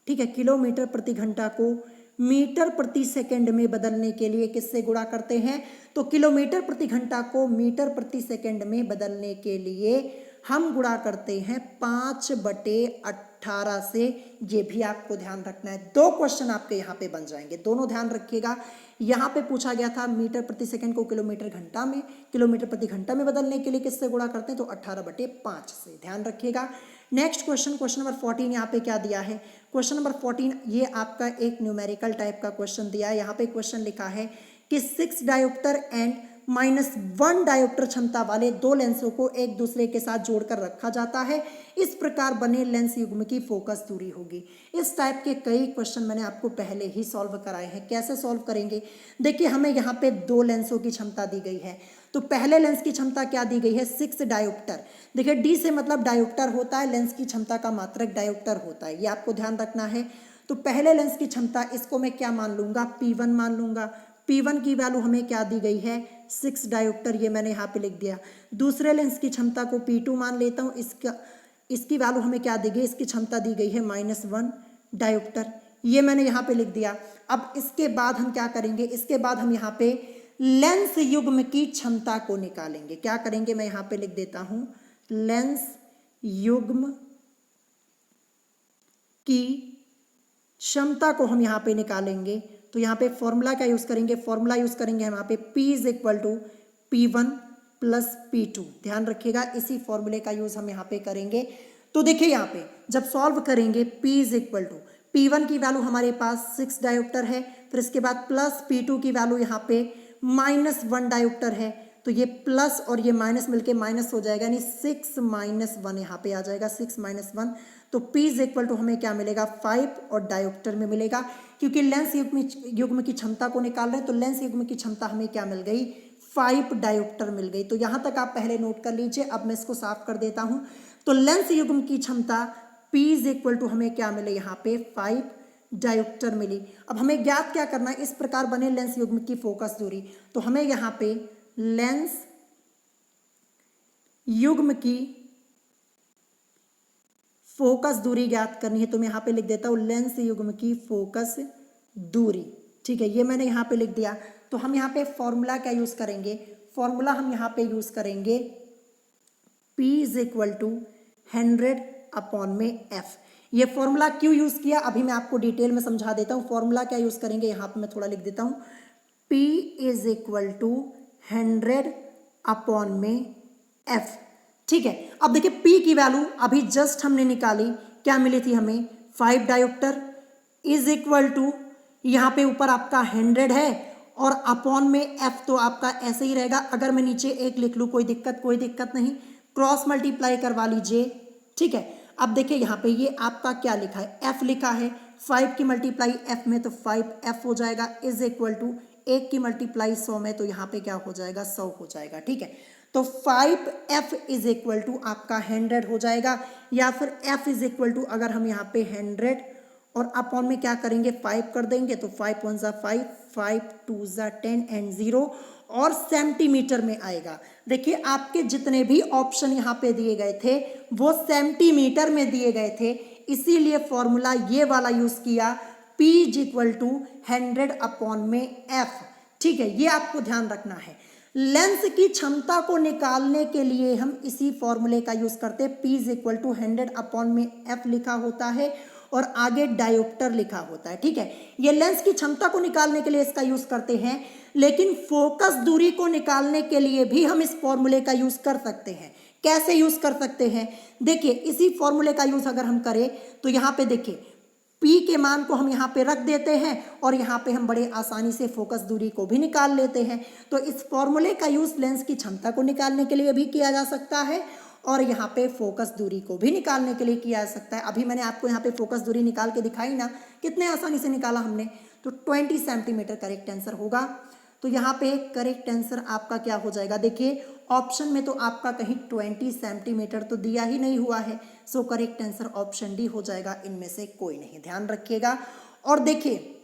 ठीक है, किलोमीटर प्रति घंटा को मीटर प्रति सेकंड में बदलने के लिए किससे गुणा करते हैं, तो किलोमीटर प्रति घंटा को मीटर प्रति सेकंड में बदलने के लिए हम गुणा करते हैं 5/18 से। ये भी आपको ध्यान रखना है। 2 क्वेश्चन आपके यहाँ पे बन जाएंगे, दोनों ध्यान रखिएगा। यहाँ पे पूछा गया था मीटर प्रति सेकंड को किलोमीटर प्रति घंटा में बदलने के लिए किससे गुणा करते हैं, तो 18/5 से। ध्यान रखिएगा। नेक्स्ट क्वेश्चन, क्वेश्चन नंबर 14 यहाँ पे क्या दिया है। क्वेश्चन नंबर 14 ये आपका एक न्यूमेरिकल टाइप का क्वेश्चन दिया है। यहाँ पे क्वेश्चन लिखा है कि 6 डायोप्टर एंड -1 डायोप्टर क्षमता वाले 2 लेंसों को एक दूसरे के साथ जोड़कर रखा जाता है। इस प्रकार बने लेंस युग्म की फोकस दूरी होगी। इस टाइप के कई क्वेश्चन मैंने आपको पहले ही सॉल्व कराए हैं। कैसे सॉल्व करेंगे, देखिए हमें यहाँ पे 2 लेंसों की क्षमता दी गई है। तो पहले लेंस की क्षमता क्या दी गई है, 6 डायोप्टर। देखिए डी से मतलब डायोप्टर होता है, लेंस की क्षमता का मात्रक डायोप्टर होता है, ये आपको ध्यान रखना है। तो पहले लेंस की क्षमता, इसको मैं क्या मान लूंगा, P1 मान लूंगा। P1 की वैल्यू हमें क्या दी गई है, 6 डायोप्टर, ये मैंने यहाँ पे लिख दिया। दूसरे लेंस की क्षमता को P2 मान लेता हूँ। इसकी वैल्यू हमें क्या दी गई, इसकी क्षमता दी गई है -1 डायोप्टर, ये मैंने यहाँ पे लिख दिया। अब इसके बाद हम क्या करेंगे, इसके बाद हम यहाँ पे लेंस युग्म की क्षमता को निकालेंगे। क्या करेंगे, मैं यहाँ पे लिख देता हूँ लेंस युग्म की क्षमता को हम यहाँ पे निकालेंगे। तो यहाँ पे फॉर्मूला क्या यूज करेंगे, फॉर्मूला यूज करेंगे हम यहाँ पे P = P1 + P2। ध्यान रखिएगा, इसी फॉर्मूले का यूज हम यहाँ पे करेंगे। तो देखिए यहाँ पे जब सॉल्व करेंगे P = P1 की वैल्यू हमारे पास 6 डायोप्टर है, फिर इसके बाद प्लस P2 की वैल्यू यहाँ पे -1 डायोप्टर है। तो ये प्लस और ये माइनस मिलके माइनस हो जाएगा, यानी 6 - 1 यहाँ पे आ जाएगा, 6 - 1। तो P = हमें क्या मिलेगा, 5 और डायोप्टर में मिलेगा। क्योंकि लेंस युग्म की क्षमता को निकाल रहे हैं, तो लेंस युग्म की क्षमता हमें क्या मिल गई, 5 डायोप्टर मिल गई। तो यहाँ तक आप पहले नोट कर लीजिए। अब मैं इसको साफ कर देता हूँ। तो लेंस युग्म की क्षमता P = हमें क्या मिले, यहाँ पे 5 डायोप्टर मिली। अब हमें ज्ञात क्या करना है, इस प्रकार बने लेंस युग्म की फोकस दूरी। तो हमें यहाँ पे लेंस युग्म की फोकस दूरी ज्ञात करनी है। तो मैं यहाँ पे लिख देता हूँ लेंस युग्म की फोकस दूरी, ठीक है, ये मैंने यहाँ पे लिख दिया। तो हम यहाँ पे फॉर्मूला क्या यूज करेंगे, फॉर्मूला हम यहाँ पे यूज करेंगे P = 100/f। ये फॉर्मूला क्यों यूज किया, अभी मैं आपको डिटेल में समझा देता हूँ। फॉर्मूला क्या यूज करेंगे, यहाँ पे मैं थोड़ा लिख देता हूँ, P = 100/f, ठीक है। अब देखिए P की वैल्यू अभी जस्ट हमने निकाली, क्या मिली थी हमें, 5 डायोप्टर = यहाँ पे ऊपर आपका 100 है और अपॉन में f तो आपका ऐसे ही रहेगा। अगर मैं नीचे 1 लिख लूँ कोई दिक्कत नहीं, क्रॉस मल्टीप्लाई करवा लीजिए, ठीक है। अब देखिए यहाँ पे ये आपका क्या लिखा है, f लिखा है, 5 की मल्टीप्लाई f में तो 5f हो जाएगा, = 1 की मल्टीप्लाई 100 में, तो यहाँ पे क्या हो जाएगा, 100 हो जाएगा, ठीक है। तो 5f = आपका 100 हो जाएगा, या फिर f = अगर हम यहाँ पे 100 और अपॉन में क्या करेंगे, 5 कर देंगे, तो 5 × 5 5 2 ज़ा 10 एंड 0 और सेंटीमीटर में आएगा। देखिए आपके जितने भी ऑप्शन यहाँ पे दिए गए थे वो सेंटीमीटर में दिए गए थे, इसीलिए फॉर्मूला ये वाला यूज किया, P is equal to 100 upon में F। ठीक है, ये आपको ध्यान रखना है। लेंस की क्षमता को निकालने के लिए हम इसी फॉर्मूले का यूज करते हैं। P is equal to 100 upon में F लिखा होता है और आगे डायोप्टर लिखा होता है। ठीक है, ये लेंस की क्षमता को निकालने के लिए इसका यूज करते हैं, लेकिन फोकस दूरी को निकालने के लिए भी हम इस फॉर्मूले का यूज कर सकते हैं। कैसे यूज कर सकते हैं? देखिए इसी फॉर्मूले का यूज अगर हम करें तो यहाँ पे देखिए P के मान को हम यहाँ पे रख देते हैं और यहाँ पे हम बड़े आसानी से फोकस दूरी को भी निकाल लेते हैं। तो इस फॉर्मूले का यूज लेंस की क्षमता को निकालने के लिए भी किया जा सकता है और यहाँ पे फोकस दूरी को भी निकालने के लिए किया जा सकता है। अभी मैंने आपको यहाँ पे फोकस दूरी निकाल के दिखाई ना, कितने आसानी से निकाला हमने। तो 20 सेंटीमीटर करेक्ट आंसर होगा। तो यहाँ पे करेक्ट आंसर आपका क्या हो जाएगा? देखिए ऑप्शन में तो आपका कहीं 20 सेंटीमीटर तो दिया ही नहीं हुआ है, so correct answer option D हो जाएगा, इनमें से कोई नहीं। ध्यान रखिएगा और देखिए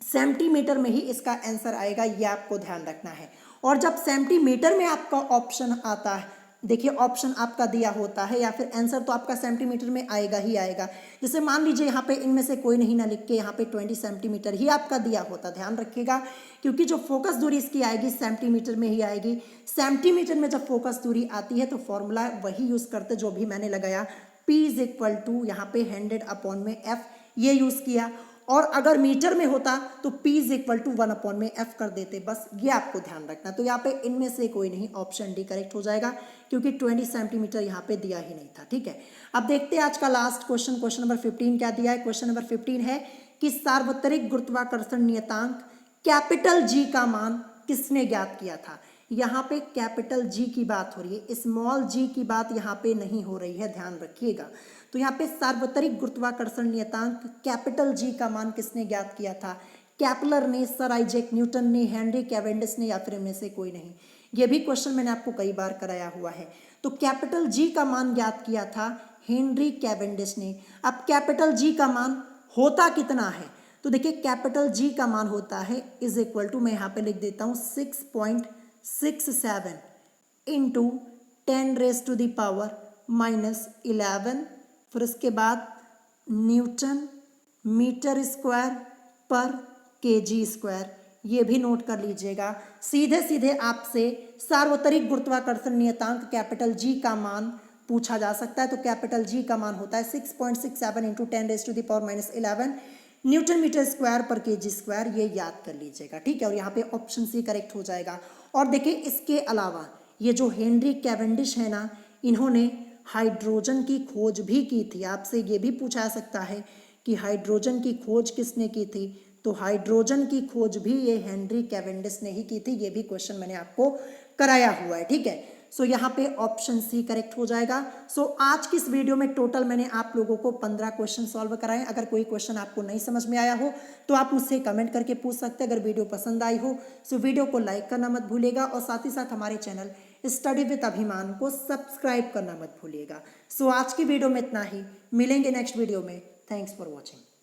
सेंटीमीटर में ही इसका आंसर आएगा, ये आपको ध्यान रखना है। और जब सेंटीमीटर में आपका ऑप्शन आता है, देखिए ऑप्शन आपका दिया होता है या फिर आंसर तो आपका सेंटीमीटर में आएगा ही आएगा। जैसे मान लीजिए यहाँ पे इनमें से कोई नहीं ना लिख के यहाँ पे 20 सेंटीमीटर ही आपका दिया होता। ध्यान रखिएगा क्योंकि जो फोकस दूरी इसकी आएगी सेंटीमीटर में ही आएगी। सेंटीमीटर में जब फोकस दूरी आती है तो फॉर्मूला वही यूज करते जो भी मैंने लगाया, P इज इक्वल टू यहाँ पे 100 अपॉन में F, ये यूज किया। और अगर मीटर में होता तो P is equal to 1 upon में F कर देते, बस ये आपको ध्यान रखना। तो यहाँ पे इनमें से कोई नहीं, ऑप्शन डी करेक्ट हो जाएगा क्योंकि 20 सेंटीमीटर यहाँ पे दिया ही नहीं था। ठीक है, अब देखते हैं आज का लास्ट क्वेश्चन, क्वेश्चन नंबर 15 क्या दिया है। क्वेश्चन नंबर 15 है कि सार्वत्रिक गुरुत्वाकर्षण नियतांक कैपिटल G का मान किसने ज्ञात किया था। यहाँ पे कैपिटल G की बात हो रही है, स्मॉल g की बात यहाँ पे नहीं हो रही है, ध्यान रखिएगा। तो यहाँ पे सार्वत्रिक गुरुत्वाकर्षण नियतांक कैपिटल G का मान किसने ज्ञात किया था? कैपलर ने, सर आइजैक न्यूटन ने, हेनरी कैवेंडिश ने, या फिर इनमें से कोई नहीं। ये भी क्वेश्चन मैंने आपको कई बार कराया हुआ है। तो कैपिटल G का मान ज्ञात किया था हेनरी कैवेंडिश ने। अब कैपिटल G का मान होता कितना है? तो देखिए कैपिटल G का मान होता है इज इक्वल टू, मैं यहाँ पे लिख देता हूँ 6.67 इंटू 10⁻⁻11, फिर उसके बाद न्यूटन मीटर स्क्वायर पर केजी स्क्वायर, ये भी नोट कर लीजिएगा। सीधे सीधे आपसे सार्वत्रिक गुरुत्वाकर्षण नियतांक कैपिटल G का मान पूछा जा सकता है। तो कैपिटल G का मान होता है 6.67 इंटू 10⁻⁻11 न्यूटन मीटर स्क्वायर पर केजी स्क्वायर, ये याद कर लीजिएगा। ठीक है, और यहाँ पे ऑप्शन सी करेक्ट हो जाएगा। और देखिए इसके अलावा ये जो हेनरी कैवेंडिश है ना, इन्होंने हाइड्रोजन की खोज भी की थी। आपसे ये भी पूछा जा सकता है कि हाइड्रोजन की खोज किसने की थी। तो हाइड्रोजन की खोज भी ये हेनरी कैवेंडिश ने ही की थी, ये भी क्वेश्चन मैंने आपको कराया हुआ है। ठीक है, सो यहाँ पे ऑप्शन सी करेक्ट हो जाएगा। सो आज की इस वीडियो में टोटल मैंने आप लोगों को 15 क्वेश्चन सॉल्व कराए। अगर कोई क्वेश्चन आपको नहीं समझ में आया हो तो आप मुझसे कमेंट करके पूछ सकते हैं। अगर वीडियो पसंद आई हो सो वीडियो को लाइक करना मत भूलिएगा और साथ ही साथ हमारे चैनल स्टडी विद अभिमान को सब्सक्राइब करना मत भूलिएगा। सो आज की वीडियो में इतना ही, मिलेंगे नेक्स्ट वीडियो में। Thanks for watching.